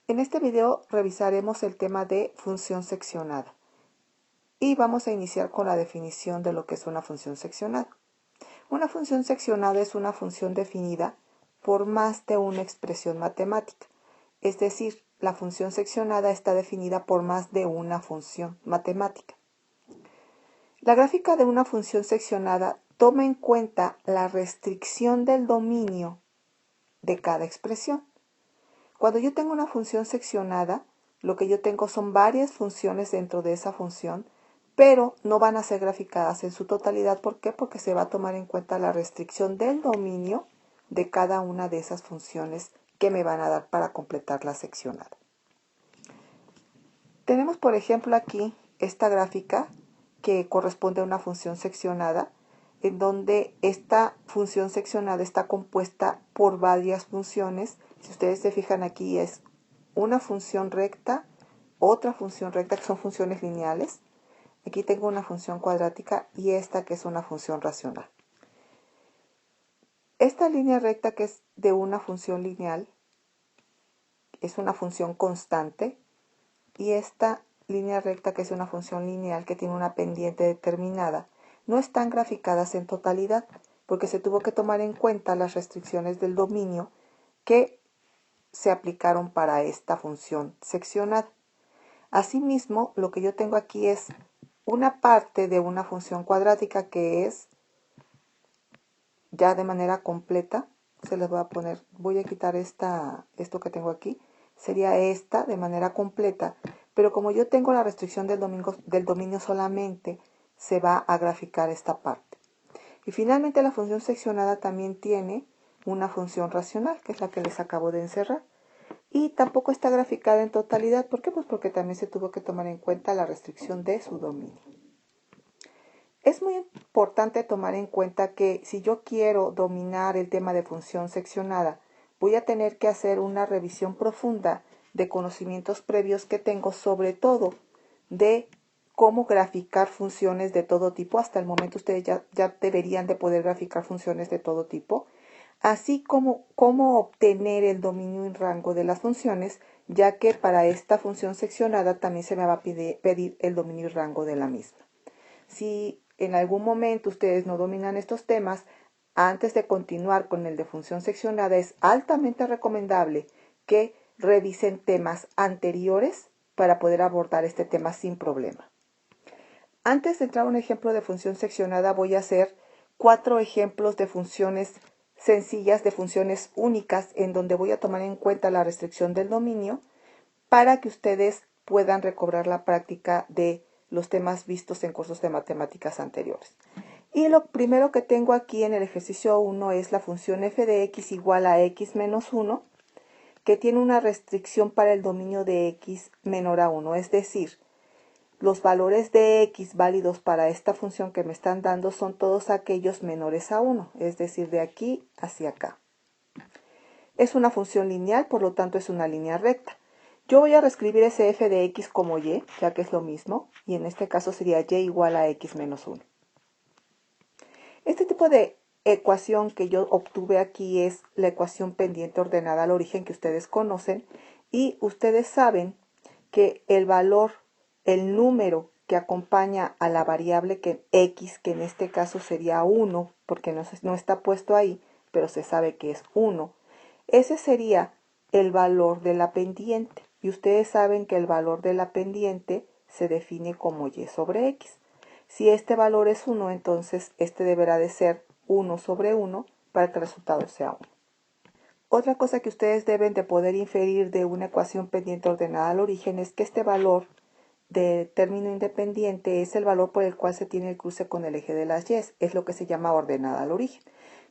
En este video revisaremos el tema de función seccionada y vamos a iniciar con la definición de lo que es una función seccionada. Una función seccionada es una función definida por más de una expresión matemática, es decir, la función seccionada está definida por más de una función matemática. La gráfica de una función seccionada toma en cuenta la restricción del dominio de cada expresión. Cuando yo tengo una función seccionada, lo que yo tengo son varias funciones dentro de esa función, pero no van a ser graficadas en su totalidad. ¿Por qué? Porque se va a tomar en cuenta la restricción del dominio de cada una de esas funciones que me van a dar para completar la seccionada. Tenemos, por ejemplo, aquí esta gráfica que corresponde a una función seccionada, en donde esta función seccionada está compuesta por varias funciones. Si ustedes se fijan aquí es una función recta, otra función recta que son funciones lineales. Aquí tengo una función cuadrática y esta que es una función racional. Esta línea recta que es de una función lineal es una función constante y esta línea recta que es una función lineal que tiene una pendiente determinada no están graficadas en totalidad porque se tuvo que tomar en cuenta las restricciones del dominio que se aplicaron para esta función seccionada. Asimismo, lo que yo tengo aquí es una parte de una función cuadrática que es ya de manera completa. Se les voy a poner, voy a quitar esto que tengo aquí, sería esta de manera completa, pero como yo tengo la restricción del dominio solamente, se va a graficar esta parte. Y finalmente la función seccionada también tiene una función racional, que es la que les acabo de encerrar. Y tampoco está graficada en totalidad. ¿Por qué? Pues porque también se tuvo que tomar en cuenta la restricción de su dominio. Es muy importante tomar en cuenta que si yo quiero dominar el tema de función seccionada, voy a tener que hacer una revisión profunda de conocimientos previos que tengo, sobre todo de cómo graficar funciones de todo tipo. Hasta el momento ustedes ya deberían de poder graficar funciones de todo tipo, así como cómo obtener el dominio en rango de las funciones, ya que para esta función seccionada también se me va a pedir el dominio y rango de la misma. Si en algún momento ustedes no dominan estos temas, antes de continuar con el de función seccionada, es altamente recomendable que revisen temas anteriores para poder abordar este tema sin problema. Antes de entrar a un ejemplo de función seccionada, voy a hacer 4 ejemplos de funciones sencillas, de funciones únicas, en donde voy a tomar en cuenta la restricción del dominio para que ustedes puedan recobrar la práctica de los temas vistos en cursos de matemáticas anteriores. Y lo primero que tengo aquí en el ejercicio 1 es la función f de x igual a x menos 1, que tiene una restricción para el dominio de x menor a 1, es decir, los valores de x válidos para esta función que me están dando son todos aquellos menores a 1, es decir, de aquí hacia acá. Es una función lineal, por lo tanto es una línea recta. Yo voy a reescribir ese f de x como y, ya que es lo mismo, y en este caso sería y igual a x menos 1. Este tipo de ecuación que yo obtuve aquí es la ecuación pendiente ordenada al origen que ustedes conocen, y ustedes saben que el valor, el número que acompaña a la variable que x, que en este caso sería 1, porque no está puesto ahí, pero se sabe que es 1, ese sería el valor de la pendiente. Y ustedes saben que el valor de la pendiente se define como y sobre x. Si este valor es 1, entonces este deberá de ser 1 sobre 1 para que el resultado sea 1. Otra cosa que ustedes deben de poder inferir de una ecuación pendiente ordenada al origen es que este valor de término independiente es el valor por el cual se tiene el cruce con el eje de las y, es lo que se llama ordenada al origen.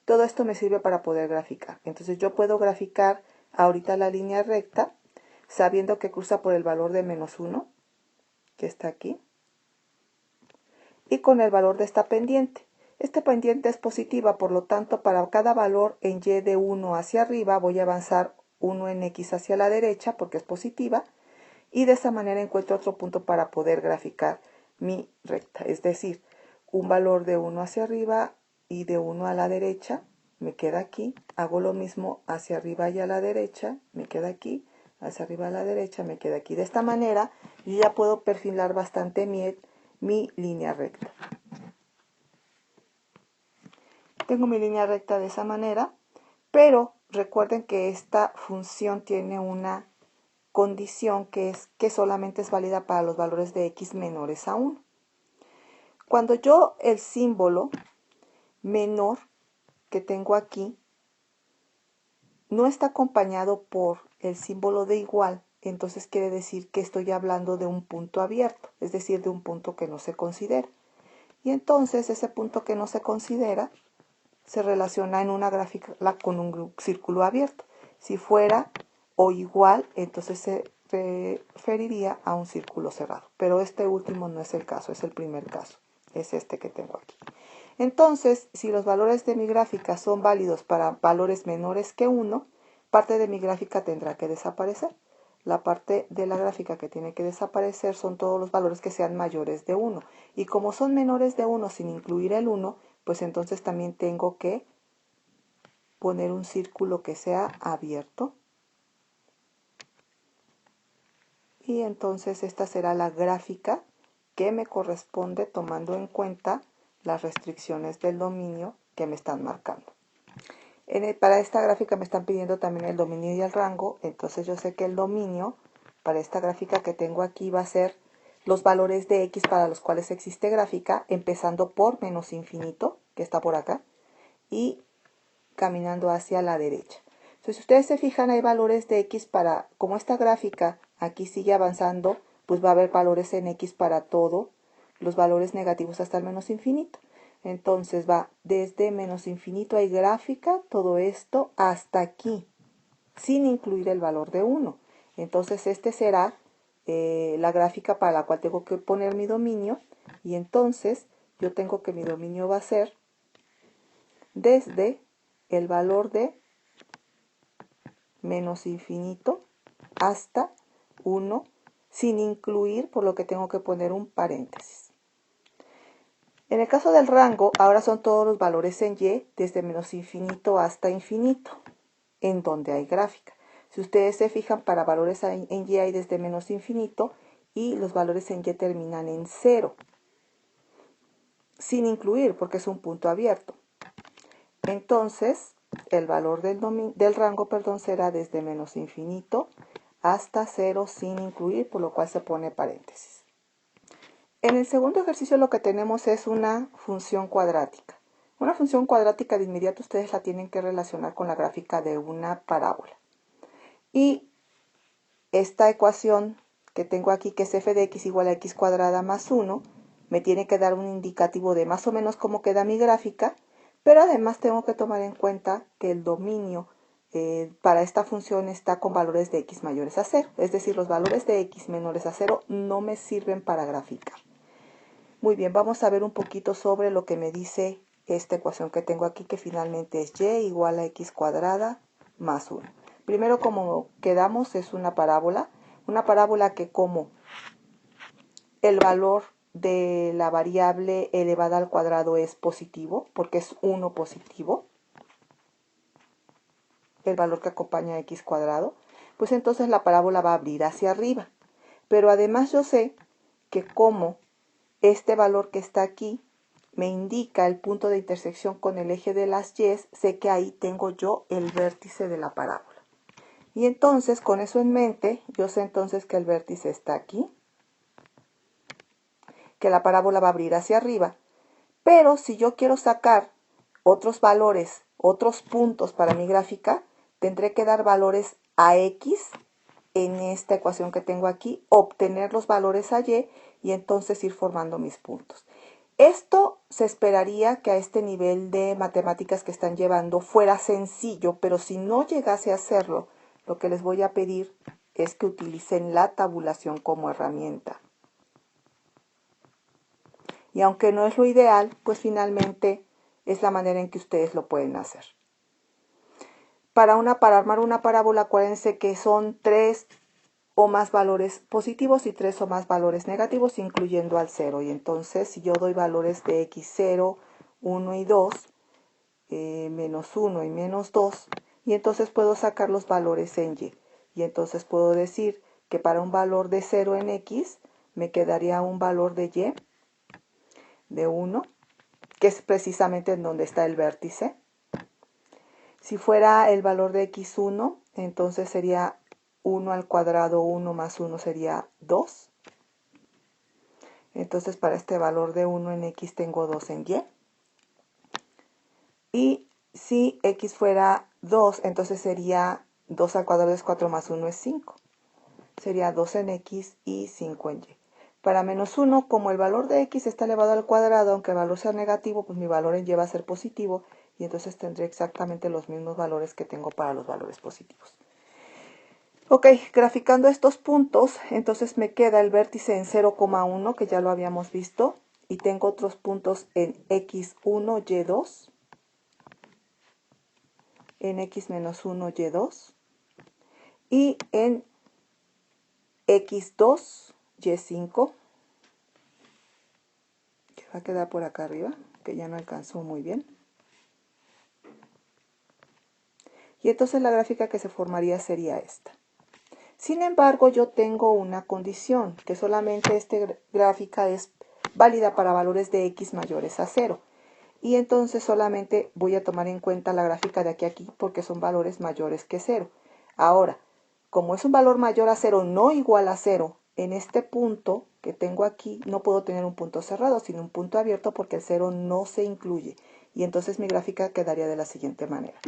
Todo esto me sirve para poder graficar. Entonces yo puedo graficar ahorita la línea recta sabiendo que cruza por el valor de menos 1, que está aquí, y con el valor de esta pendiente. Esta pendiente es positiva, por lo tanto, para cada valor en y de 1 hacia arriba voy a avanzar 1 en x hacia la derecha porque es positiva, y de esa manera encuentro otro punto para poder graficar mi recta. Es decir, un valor de 1 hacia arriba y de 1 a la derecha me queda aquí. Hago lo mismo hacia arriba y a la derecha, me queda aquí. hacia arriba a la derecha, me queda aquí. De esta manera yo ya puedo perfilar bastante mi línea recta. Tengo mi línea recta de esa manera, pero recuerden que esta función tiene una condición que es que solamente es válida para los valores de x menores a 1. Cuando yo el símbolo menor que tengo aquí no está acompañado por el símbolo de igual, entonces quiere decir que estoy hablando de un punto abierto, es decir, de un punto que no se considera. Y entonces ese punto que no se considera se relaciona en una gráfica con un círculo abierto. Si fuera o igual, entonces se referiría a un círculo cerrado. Pero este último no es el caso, es el primer caso. Es este que tengo aquí. Entonces, si los valores de mi gráfica son válidos para valores menores que 1, parte de mi gráfica tendrá que desaparecer. La parte de la gráfica que tiene que desaparecer son todos los valores que sean mayores de 1. Y como son menores de 1 sin incluir el 1, pues entonces también tengo que poner un círculo que sea abierto. Y entonces esta será la gráfica que me corresponde tomando en cuenta las restricciones del dominio que me están marcando. Para esta gráfica me están pidiendo también el dominio y el rango, entonces yo sé que el dominio para esta gráfica que tengo aquí va a ser los valores de x para los cuales existe gráfica, empezando por menos infinito, que está por acá, y caminando hacia la derecha. Entonces, si ustedes se fijan, hay valores de x para, como esta gráfica aquí sigue avanzando, pues va a haber valores en x para todo, los valores negativos hasta el menos infinito. Entonces va desde menos infinito hay gráfica, todo esto hasta aquí, sin incluir el valor de 1. Entonces este será la gráfica para la cual tengo que poner mi dominio, y entonces yo tengo que mi dominio va a ser desde el valor de menos infinito hasta 1, sin incluir, por lo que tengo que poner un paréntesis. En el caso del rango, ahora son todos los valores en y, desde menos infinito hasta infinito, en donde hay gráfica. Si ustedes se fijan, para valores en y hay desde menos infinito, y los valores en y terminan en 0, sin incluir, porque es un punto abierto. Entonces, el valor del rango será desde menos infinito hasta 0 sin incluir, por lo cual se pone paréntesis. En el segundo ejercicio lo que tenemos es una función cuadrática. Una función cuadrática de inmediato ustedes la tienen que relacionar con la gráfica de una parábola. Y esta ecuación que tengo aquí, que es f de x igual a x cuadrada más 1, me tiene que dar un indicativo de más o menos cómo queda mi gráfica, pero además tengo que tomar en cuenta que el dominio para esta función está con valores de x mayores a 0. Es decir, los valores de x menores a 0 no me sirven para graficar. Muy bien, vamos a ver un poquito sobre lo que me dice esta ecuación que tengo aquí, que finalmente es y igual a x cuadrada más 1. Primero, como quedamos, es una parábola que como el valor de la variable elevada al cuadrado es positivo, porque es 1 positivo, el valor que acompaña a x cuadrado, pues entonces la parábola va a abrir hacia arriba. Pero además yo sé que como este valor que está aquí me indica el punto de intersección con el eje de las y, sé que ahí tengo yo el vértice de la parábola. Y entonces, con eso en mente, yo sé entonces que el vértice está aquí, que la parábola va a abrir hacia arriba. Pero si yo quiero sacar otros valores, otros puntos para mi gráfica, tendré que dar valores a x en esta ecuación que tengo aquí, obtener los valores a y entonces ir formando mis puntos. Esto se esperaría que a este nivel de matemáticas que están llevando fuera sencillo, pero si no llegase a hacerlo, lo que les voy a pedir es que utilicen la tabulación como herramienta. Y aunque no es lo ideal, pues finalmente es la manera en que ustedes lo pueden hacer. Para armar una parábola, acuérdense que son 3 o más valores positivos y 3 o más valores negativos, incluyendo al 0. Y entonces, si yo doy valores de x0, 1 y 2, menos 1 y menos 2, y entonces puedo sacar los valores en y. Y entonces puedo decir que para un valor de 0 en x me quedaría un valor de y de 1, que es precisamente en donde está el vértice. Si fuera el valor de x1, entonces sería 1 al cuadrado, 1 más 1 sería 2. Entonces para este valor de 1 en x tengo 2 en y. Y si x fuera 2, entonces sería 2 al cuadrado es 4 más 1 es 5. Sería 2 en x y 5 en y. Para menos 1, como el valor de x está elevado al cuadrado, aunque el valor sea negativo, pues mi valor en y va a ser positivo, y entonces tendré exactamente los mismos valores que tengo para los valores positivos. Ok, graficando estos puntos, entonces me queda el vértice en 0,1, que ya lo habíamos visto, y tengo otros puntos en x1, y2, en x menos 1, y2, y en x2, y5, que va a quedar por acá arriba, que ya no alcanzó muy bien. Y entonces la gráfica que se formaría sería esta. Sin embargo, yo tengo una condición, que solamente esta gráfica es válida para valores de x mayores a 0. Y entonces solamente voy a tomar en cuenta la gráfica de aquí a aquí porque son valores mayores que 0. Ahora, como es un valor mayor a 0, no igual a 0, en este punto que tengo aquí no puedo tener un punto cerrado, sino un punto abierto porque el 0 no se incluye. Y entonces mi gráfica quedaría de la siguiente manera.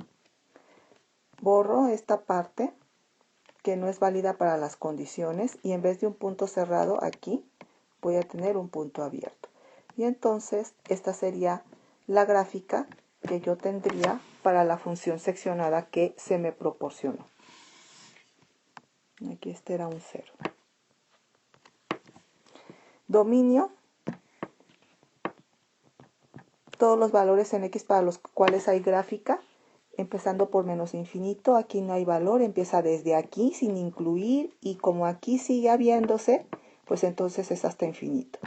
Borro esta parte que no es válida para las condiciones y en vez de un punto cerrado aquí voy a tener un punto abierto. Y entonces esta sería la gráfica que yo tendría para la función seccionada que se me proporcionó. Aquí este era un 0. Dominio. Todos los valores en x para los cuales hay gráfica, empezando por menos infinito. Aquí no hay valor, empieza desde aquí sin incluir y como aquí sigue habiéndose, pues entonces es hasta infinito.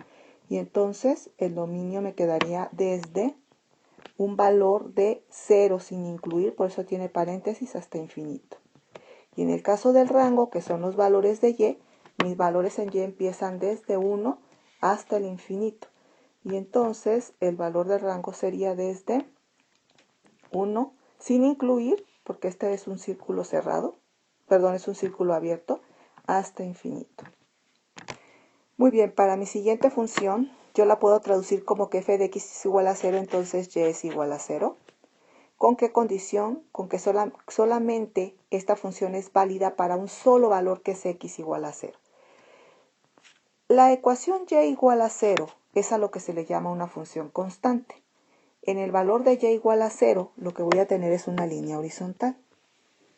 Y entonces el dominio me quedaría desde un valor de 0 sin incluir, por eso tiene paréntesis, hasta infinito. Y en el caso del rango, que son los valores de y, mis valores en y empiezan desde 1 hasta el infinito. Y entonces el valor del rango sería desde 1 sin incluir, porque este es un círculo cerrado, perdón, es un círculo abierto, hasta infinito. Muy bien, para mi siguiente función, yo la puedo traducir como que f de x es igual a 0, entonces y es igual a 0. ¿Con qué condición? Con que solamente esta función es válida para un solo valor que es x igual a 0. La ecuación y igual a 0 es a lo que se le llama una función constante. En el valor de y igual a 0, lo que voy a tener es una línea horizontal.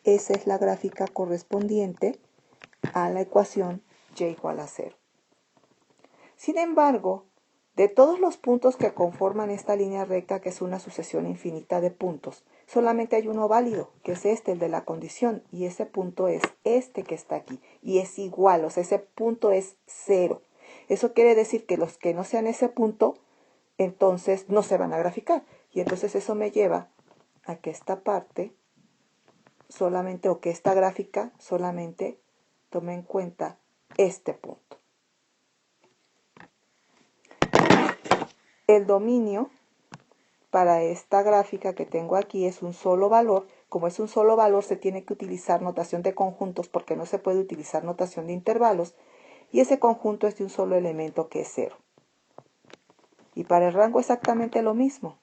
Esa es la gráfica correspondiente a la ecuación y igual a 0. Sin embargo, de todos los puntos que conforman esta línea recta, que es una sucesión infinita de puntos, solamente hay uno válido, que es este, el de la condición, y ese punto es este que está aquí, y es igual, o sea, ese punto es 0. Eso quiere decir que los que no sean ese punto, entonces no se van a graficar. Y entonces eso me lleva a que esta parte solamente, o que esta gráfica solamente tome en cuenta este punto. El dominio para esta gráfica que tengo aquí es un solo valor. Como es un solo valor, se tiene que utilizar notación de conjuntos porque no se puede utilizar notación de intervalos. Y ese conjunto es de un solo elemento que es 0. Y para el rango exactamente lo mismo.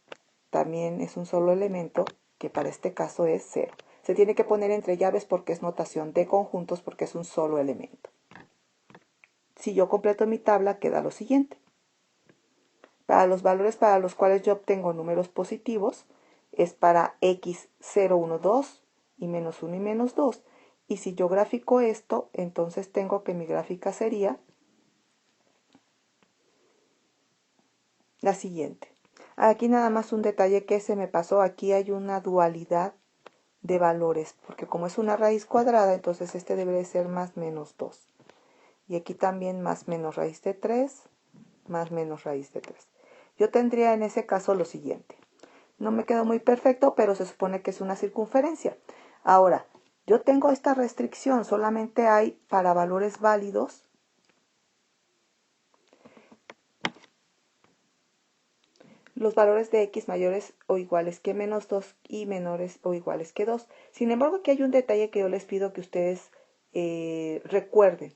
También es un solo elemento que para este caso es 0. Se tiene que poner entre llaves porque es notación de conjuntos porque es un solo elemento. Si yo completo mi tabla, queda lo siguiente. Para los valores para los cuales yo obtengo números positivos, es para x 0, 1, 2 y menos 1 y menos 2. Y si yo grafico esto, entonces tengo que mi gráfica sería la siguiente. Aquí nada más un detalle que se me pasó. Aquí hay una dualidad de valores, porque como es una raíz cuadrada, entonces este debe de ser más menos 2. Y aquí también más menos raíz de 3, más menos raíz de 3. Yo tendría en ese caso lo siguiente. No me quedó muy perfecto, pero se supone que es una circunferencia. Ahora, Yo tengo esta restricción, solamente hay para valores válidos los valores de x mayores o iguales que menos 2 y menores o iguales que 2. Sin embargo, aquí hay un detalle que yo les pido que ustedes recuerden.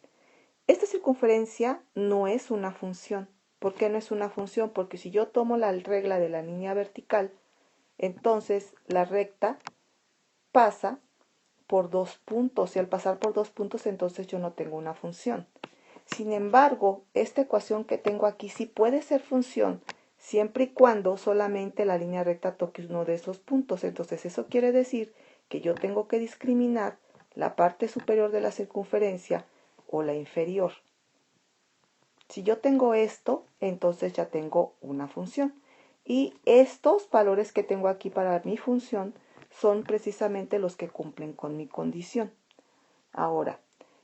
Esta circunferencia no es una función. ¿Por qué no es una función? Porque si yo tomo la regla de la línea vertical, entonces la recta pasa por 2 puntos y al pasar por 2 puntos entonces yo no tengo una función. Sin embargo, esta ecuación que tengo aquí sí puede ser función siempre y cuando solamente la línea recta toque uno de esos puntos. Entonces eso quiere decir que yo tengo que discriminar la parte superior de la circunferencia o la inferior. Si yo tengo esto, entonces ya tengo una función. Y estos valores que tengo aquí para mi función son precisamente los que cumplen con mi condición. Ahora,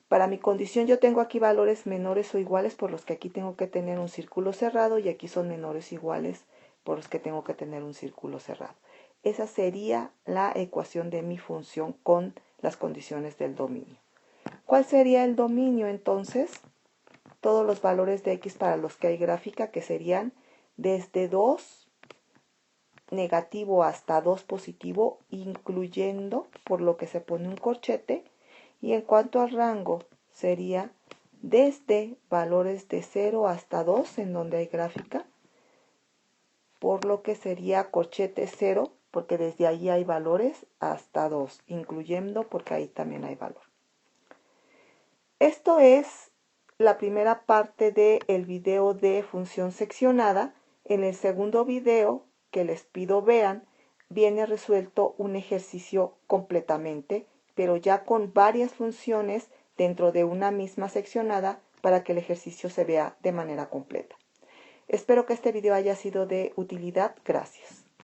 para mi condición yo tengo aquí valores menores o iguales por los que aquí tengo que tener un círculo cerrado y aquí son menores o iguales por los que tengo que tener un círculo cerrado. Esa sería la ecuación de mi función con las condiciones del dominio. ¿Cuál sería el dominio entonces? Todos los valores de x para los que hay gráfica, que serían desde 2 negativo hasta 2 positivo, incluyendo por lo que se pone un corchete. Y en cuanto al rango, sería desde valores de 0 hasta 2, en donde hay gráfica, por lo que sería corchete 0, porque desde ahí hay valores, hasta 2, incluyendo porque ahí también hay valor. Esto es la primera parte del video de función seccionada. En el segundo video, que les pido vean, viene resuelto un ejercicio completamente, pero ya con varias funciones dentro de una misma seccionada para que el ejercicio se vea de manera completa. Espero que este video haya sido de utilidad. Gracias.